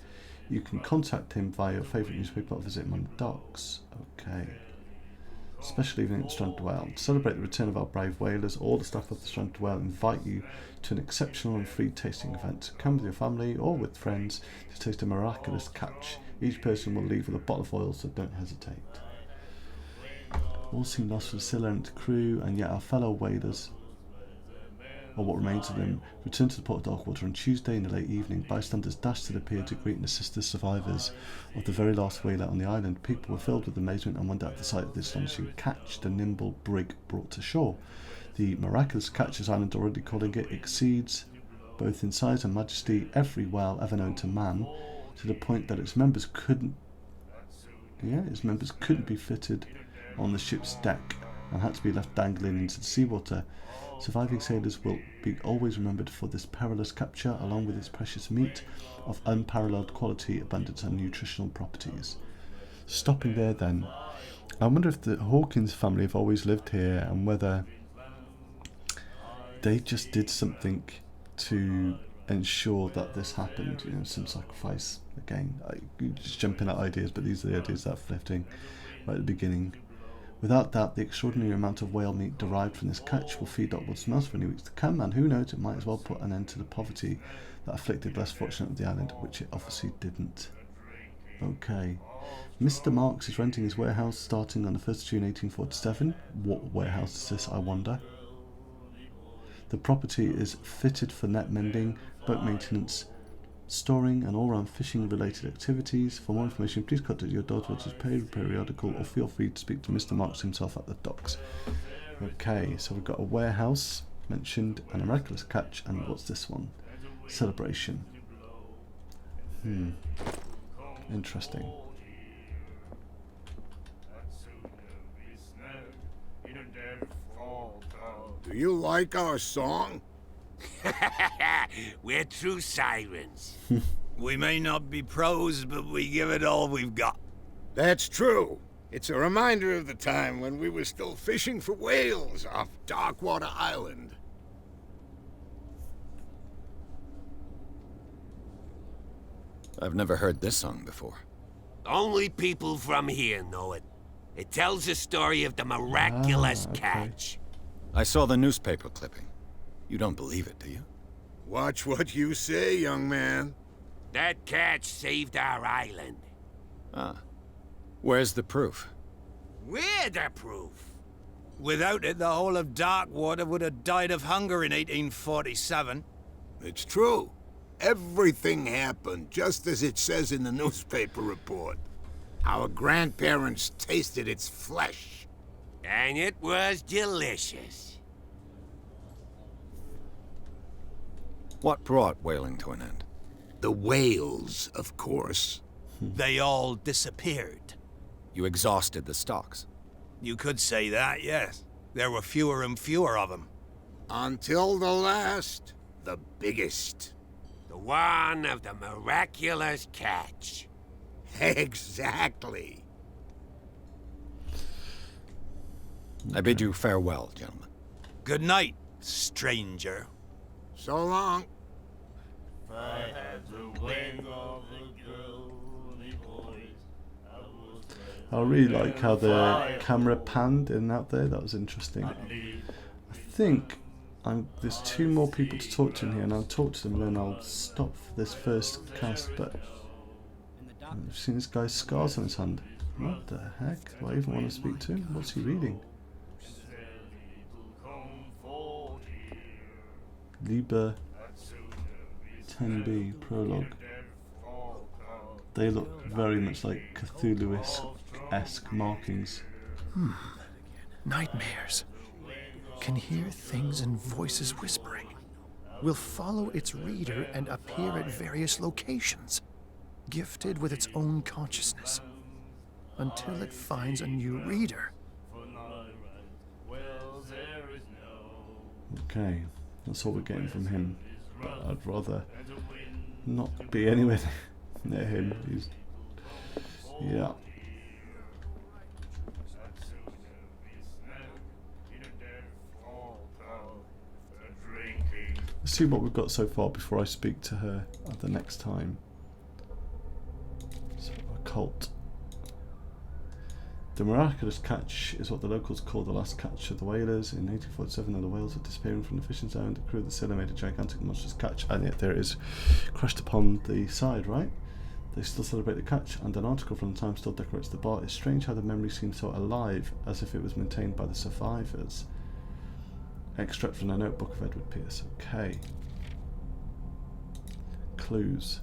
You can contact him via your favourite newspaper or visit him on the docks. Okay. Special evening at the Stranded Whale. To celebrate the return of our brave whalers, all the staff of the Stranded Whale invite you to an exceptional and free tasting event. Come with your family or with friends to taste a miraculous catch. Each person will leave with a bottle of oil, so don't hesitate. All seem lost for the Scylla and its crew, and yet our fellow whalers, or what remains of them, returned to the port of Darkwater on Tuesday in the late evening. Bystanders dashed to the pier to greet and assist the survivors of the very last whaler on the island. People were filled with amazement and wonder at the sight of the astonishing catch the nimble brig brought to shore. The miraculous catch, as Island already calling it, exceeds both in size and majesty every whale ever known to man, to the point that its members couldn't be fitted on the ship's deck and had to be left dangling into the seawater. Surviving sailors will be always remembered for this perilous capture, along with its precious meat of unparalleled quality, abundance and nutritional properties. Stopping there then, I wonder if the Hawkins family have always lived here and whether they just did something to ensure that this happened, some sacrifice. Again, just jumping at ideas, but these are the ideas that are flitting right at the beginning. Without doubt, the extraordinary amount of whale meat derived from this catch will feed upwards mouths for many weeks to come, and who knows, it might as well put an end to the poverty that afflicted less fortunate of the island, which it obviously didn't. Okay. Mr. Marks is renting his warehouse starting on the 1st of June 1847. What warehouse is this, I wonder? The property is fitted for net mending, boat maintenance, storing and all-round fishing-related activities. For more information, please contact your Darkwater's periodical or feel free to speak to Mr. Marks himself at the docks. Okay, so we've got a warehouse mentioned and a miraculous catch, and what's this one? Celebration. Interesting. Do you like our song? We're true sirens. We may not be pros, but we give it all we've got. That's true. It's a reminder of the time when we were still fishing for whales off Darkwater Island. I've never heard this song before. Only people from here know it. It tells the story of the miraculous catch. I saw the newspaper clipping. You don't believe it, do you? Watch what you say, young man. That catch saved our island. Ah. Where's the proof? We're the proof. Without it, the whole of Darkwater would have died of hunger in 1847. It's true. Everything happened just as it says in the newspaper report. Our grandparents tasted its flesh. And it was delicious. What brought whaling to an end? The whales, of course. They all disappeared. You exhausted the stocks. You could say that, yes. There were fewer and fewer of them. Until the last, the biggest. The one of the miraculous catch. Exactly. I bid you farewell, gentlemen. Good night, stranger. So long. If I had the wing of a girly voice, I would I really like how the camera panned in and out there. That was interesting. I think there's 2 more people to talk to in here, and I'll talk to them and then I'll stop for this first cast. But I've seen this guy's scars on his hand. What the heck? Do I even want to speak to him? What's he reading? Liber 10b prologue. They look very much like Cthulhu-esque markings. Nightmares. Can hear things and voices whispering. Will follow its reader and appear at various locations, gifted with its own consciousness, until it finds a new reader. Okay, that's all we're getting from him. But I'd rather not be anywhere near him. Yeah. Let's see what we've got so far before I speak to her the next time. So, occult. The miraculous catch is what the locals call the last catch of the whalers. In 1847, the whales were disappearing from the fishing zone. The crew of the sailor made a gigantic monstrous catch, and yet there it is, crashed upon the side, right? They still celebrate the catch, and an article from the Times still decorates the bar. It's strange how the memory seems so alive, as if it was maintained by the survivors. Extract from a notebook of Edward Pierce. Okay. Clues.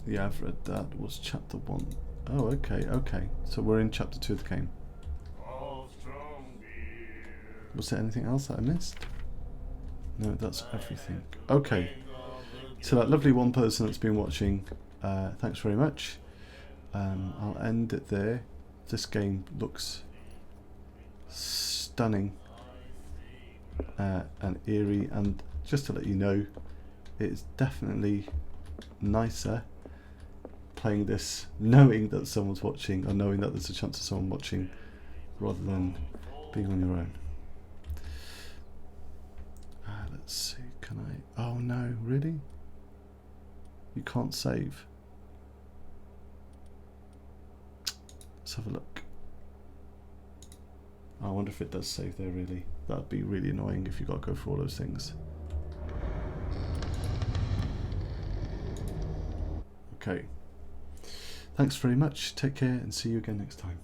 Yeah, I've read that. Was chapter 1. Oh, okay, okay. So we're in chapter 2 of the game. Was there anything else that I missed? No, that's everything. Okay. So that lovely one person that's been watching, thanks very much. I'll end it there. This game looks stunning and eerie, and just to let you know, it's definitely nicer playing this knowing that someone's watching, or knowing that there's a chance of someone watching, rather than being on your own. Let's see, can I... Oh no, really? You can't save? Let's have a look. I wonder if it does save there, really. That'd be really annoying if you got to go through all those things. Okay. Thanks very much. Take care and see you again next time.